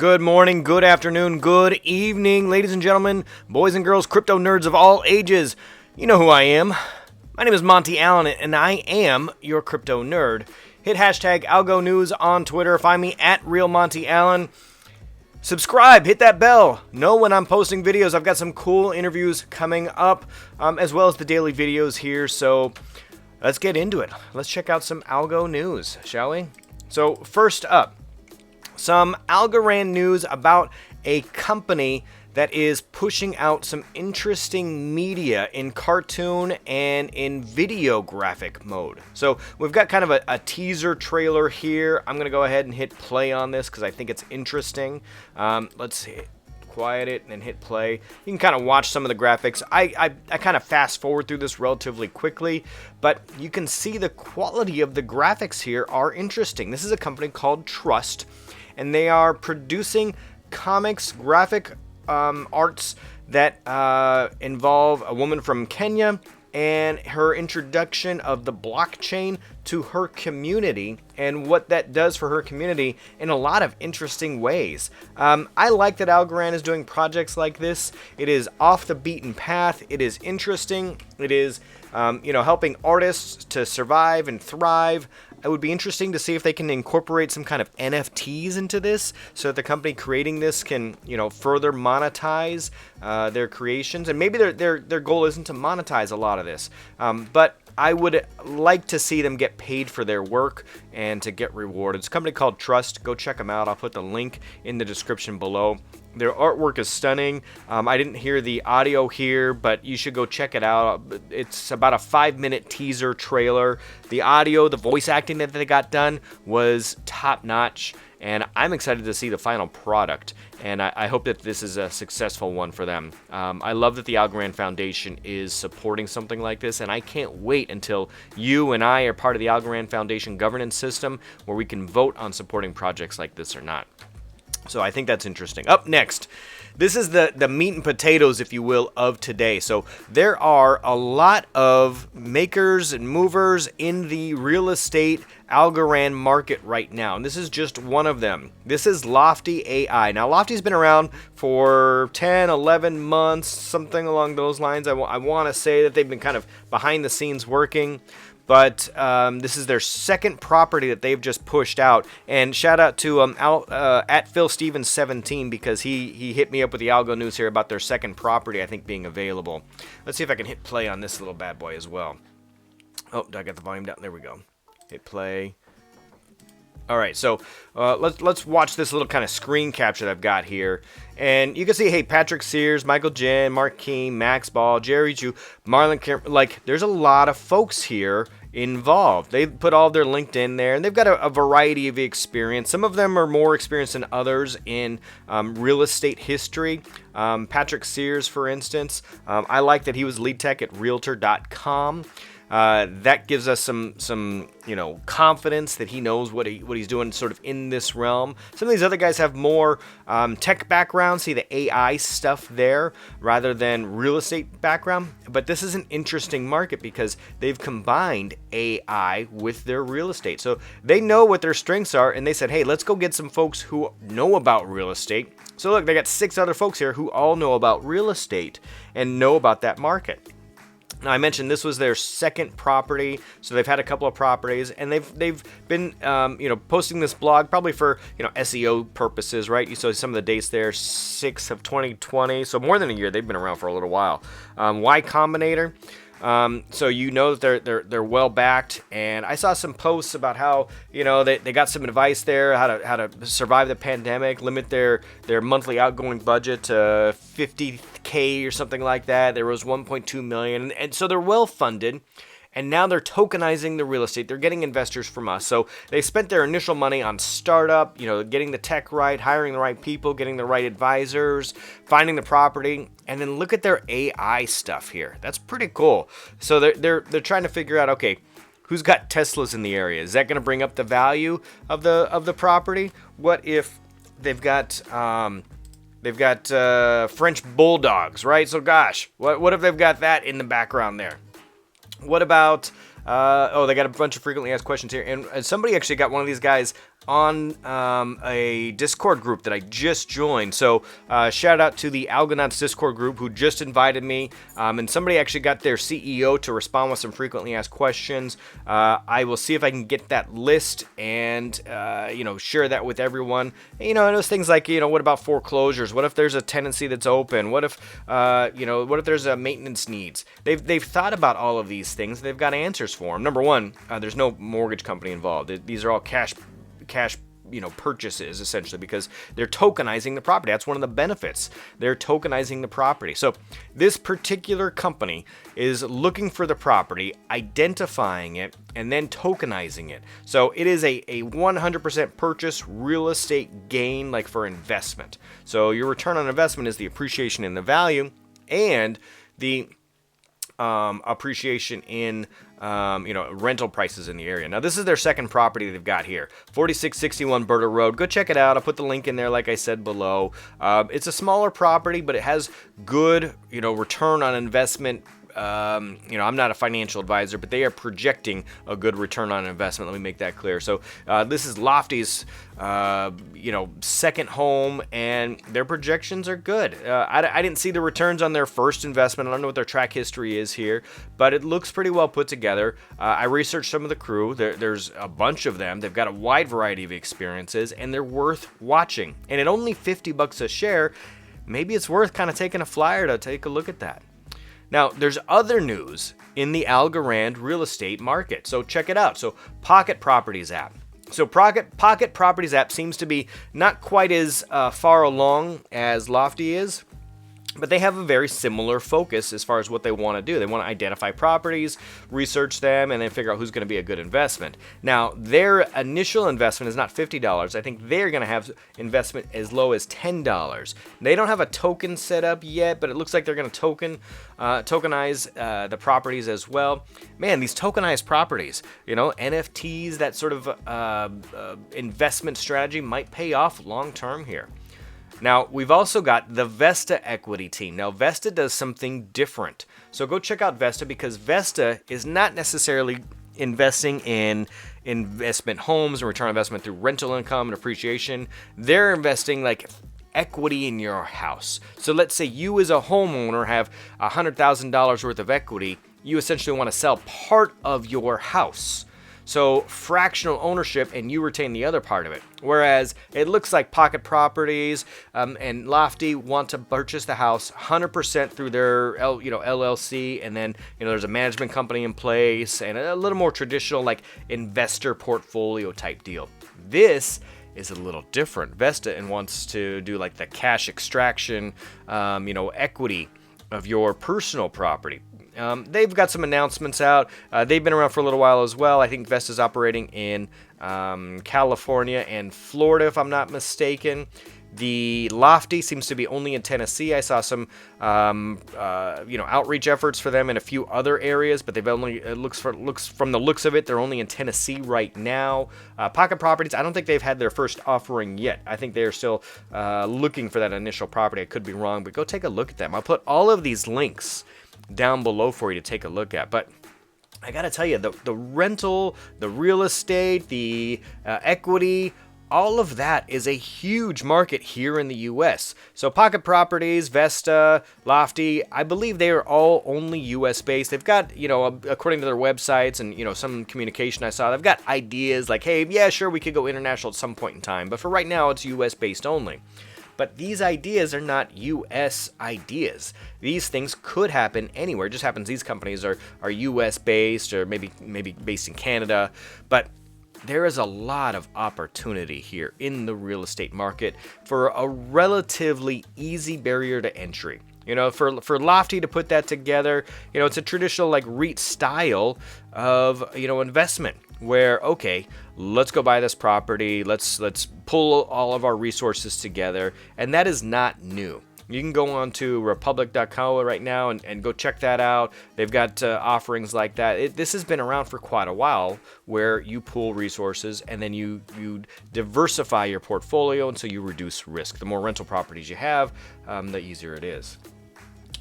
Good morning, good afternoon, good evening, ladies and gentlemen, boys and girls, crypto nerds of all ages. You know who I am. My name is Monty Allen, and I am your crypto nerd. Hit hashtag ALGOnews on Twitter. Find me at RealMontyAllen. Subscribe, hit that bell. Know when I'm posting videos. I've got some cool interviews coming up, as well as the daily videos here. So let's get into it. Let's check out some algo news, shall we? So first up, some Algorand news about a company that is pushing out some interesting media in cartoon and in video graphic mode. So we've got kind of a teaser trailer here. I'm going to go ahead and hit play on this because I think it's interesting. Let's see. Quiet it and hit play. You can kind of watch some of the graphics. I kind of fast forward through this relatively quickly, but you can see the quality of the graphics here are interesting. This is a company called Trust, and they are producing comics, graphic arts that involve a woman from Kenya and her introduction of the blockchain to her community and what that does for her community in a lot of interesting ways. I like that Algorand is doing projects like this. It is off the beaten path. It is interesting. It is helping artists to survive and thrive. It would be interesting to see if they can incorporate some kind of NFTs into this so that the company creating this can, further monetize their creations. And maybe their goal isn't to monetize a lot of this, but I would like to see them get paid for their work and to get rewarded. It's a company called Trust. Go check them out. I'll put the link in the description below. Their artwork is stunning. I didn't hear the audio here, but you should go check it out. It's about a 5-minute teaser trailer. The audio, the voice acting that they got done was top-notch, and I'm excited to see the final product, and I hope that this is a successful one for them. I love that the Algorand Foundation is supporting something like this, and I can't wait until you and I are part of the Algorand Foundation governance system where we can vote on supporting projects like this or not. So I think that's interesting. Up next, this is the meat and potatoes, if you will, of today. So there are a lot of makers and movers in the real estate Algorand market right now, and this is just one of them. This is Lofty AI. Now, Lofty's been around for 10, 11 months, something along those lines. I want to say that they've been kind of behind the scenes working. But this is their second property that they've just pushed out. And shout out to at PhilStevens17 because he hit me up with the algo news here about their second property, I think, being available. Let's see if I can hit play on this little bad boy as well. Oh, I got the volume down. There we go. Hit play. All right, so let's watch this little kind of screen capture that I've got here. And you can see, hey, Patrick Sears, Michael Jen, Mark King, Max Ball, Jerry Chu, Marlon Kemp. Like, there's a lot of folks here involved. They put all their LinkedIn there, and they've got a variety of experience. Some of them are more experienced than others in real estate history. Patrick Sears, for instance, I like that he was lead tech at Realtor.com. That gives us some confidence that he knows what he's doing sort of in this realm. Some of these other guys have more tech background, see the AI stuff there, rather than real estate background. But this is an interesting market because they've combined AI with their real estate. So they know what their strengths are, and they said, hey, let's go get some folks who know about real estate. So look, they got 6 other folks here who all know about real estate and know about that market. Now, I mentioned this was their second property, so they've had a couple of properties, and they've been posting this blog probably for SEO purposes, right? You saw some of the dates there, 6 of 2020, so more than a year. They've been around for a little while. Y Combinator. So that they're well backed, and I saw some posts about how they got some advice there how to survive the pandemic, limit their monthly outgoing budget to $50K or something like that. There was 1.2 million, and so they're well funded. And now they're tokenizing the real estate. They're getting investors from us. So they spent their initial money on startup, getting the tech right, hiring the right people, getting the right advisors, finding the property, and then look at their AI stuff here. That's pretty cool. So they're trying to figure out, okay, who's got Teslas in the area? Is that going to bring up the value of the property? What if they've got French bulldogs, right? So gosh, what if they've got that in the background there? What about, they got a bunch of frequently asked questions here. And somebody actually got one of these guys on a Discord group that I just joined. So shout out to the Algorand Discord group who just invited me, and somebody actually got their CEO to respond with some frequently asked questions. I will see if I can get that list and share that with everyone. And those things like what about foreclosures? What if there's a tenancy that's open? What if what if there's a maintenance needs? They've thought about all of these things. They've got answers for them. Number one, there's no mortgage company involved. These are all cash purchases, essentially, because they're tokenizing the property. That's one of the benefits. They're tokenizing the property. So this particular company is looking for the property, identifying it, and then tokenizing it. So it is a 100% purchase real estate gain, like for investment. So your return on investment is the appreciation in the value and the appreciation in rental prices in the area. Now, this is their second property they've got here, 4661 Berta Road. Go check it out. I'll put the link in there, like I said, below. It's a smaller property, but it has good, return on investment. I'm not a financial advisor, but they are projecting a good return on investment. Let me make that clear. So this is Lofty's, second home, and their projections are good. I didn't see the returns on their first investment. I don't know what their track history is here, but it looks pretty well put together. I researched some of the crew. There's a bunch of them. They've got a wide variety of experiences, and they're worth watching. And at only $50 a share, maybe it's worth kind of taking a flyer to take a look at that. Now, there's other news in the Algorand real estate market, so check it out. So, Pocket Properties app. So, Pocket Properties app seems to be not quite as far along as Lofty is, but they have a very similar focus as far as what they want to do. They want to identify properties, research them, and then figure out who's going to be a good investment. Now, their initial investment is not $50. I think they're going to have investment as low as $10. They don't have a token set up yet, but it looks like they're going to tokenize the properties as well. Man, these tokenized properties, NFTs, that sort of investment strategy might pay off long term here. Now, we've also got the Vesta equity team. Now, Vesta does something different. So go check out Vesta, because Vesta is not necessarily investing in investment homes and return on investment through rental income and appreciation. They're investing like equity in your house. So let's say you as a homeowner have $100,000 worth of equity. You essentially want to sell part of your house. So fractional ownership, and you retain the other part of it. Whereas it looks like Pocket Properties and Lofty want to purchase the house 100% through their LLC, and then there's a management company in place, and a little more traditional like investor portfolio type deal. This is a little different. Vesta and wants to do like the cash extraction, equity of your personal property. They've got some announcements out. They've been around for a little while as well. I think Vesta's operating in California and Florida, if I'm not mistaken. The Lofty seems to be only in Tennessee. I saw some, outreach efforts for them in a few other areas, but they've only looks from the looks of it, they're only in Tennessee right now. Pocket Properties, I don't think they've had their first offering yet. I think they're still looking for that initial property. I could be wrong, but go take a look at them. I'll put all of these links down below for you to take a look at. But I gotta tell you, the rental, the real estate, the equity, all of that is a huge market here in the U.S. So Pocket Properties, Vesta, Lofty, I believe they are all only U.S. based. They've got, according to their websites and, some communication I saw, they've got ideas like, hey, yeah, sure, we could go international at some point in time. But for right now, it's U.S. based only. But these ideas are not U.S. ideas. These things could happen anywhere. It just happens these companies are U.S. based, or maybe based in Canada. But there is a lot of opportunity here in the real estate market for a relatively easy barrier to entry. For Lofty to put that together, it's a traditional like REIT style of, investment where, okay, let's go buy this property, let's pull all of our resources together, and that is not new. You can go on to republic.co right now and go check that out. They've got offerings like that. This has been around for quite a while, where you pool resources and then you diversify your portfolio, and so you reduce risk. The more rental properties you have, the easier it is.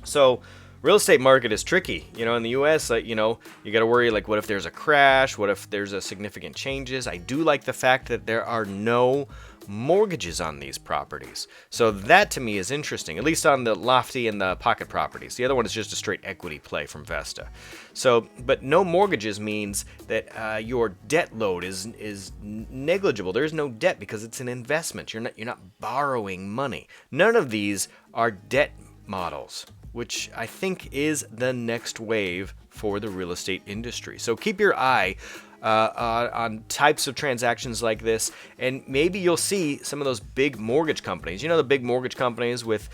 So real estate market is tricky. In the U.S., you got to worry, like, what if there's a crash? What if there's a significant changes? I do like the fact that there are no mortgages on these properties. So that to me is interesting, at least on the lofty and the pocket properties. The other one is just a straight equity play from Vesta. So, but no mortgages means that your debt load is negligible. There's no debt because it's an investment. You're not borrowing money. None of these are debt models, which I think is the next wave for the real estate industry. So keep your eye on types of transactions like this, and maybe you'll see some of those big mortgage companies. The big mortgage companies with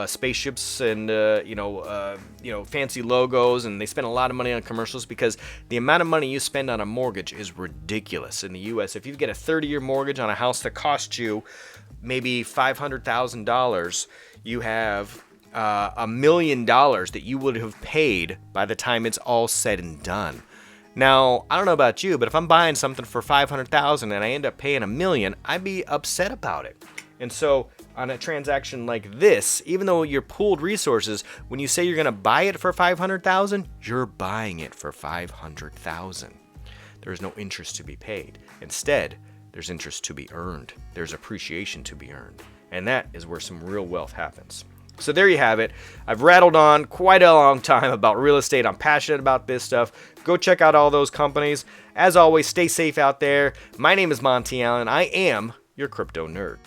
spaceships and fancy logos, and they spend a lot of money on commercials because the amount of money you spend on a mortgage is ridiculous in the U.S. If you get a 30-year mortgage on a house that costs you maybe $500,000, you have $1 million that you would have paid by the time it's all said and done. Now, I don't know about you, but if I'm buying something for $500,000 and I end up paying $1 million, I'd be upset about it. And so on a transaction like this, even though you're pooled resources, when you say you're going to buy it for $500,000, you're buying it for $500,000. There's no interest to be paid. Instead, there's interest to be earned. There's appreciation to be earned. And that is where some real wealth happens. So there you have it. I've rattled on quite a long time about real estate. I'm passionate about this stuff. Go check out all those companies. As always, stay safe out there. My name is Monty Allen. I am your crypto nerd.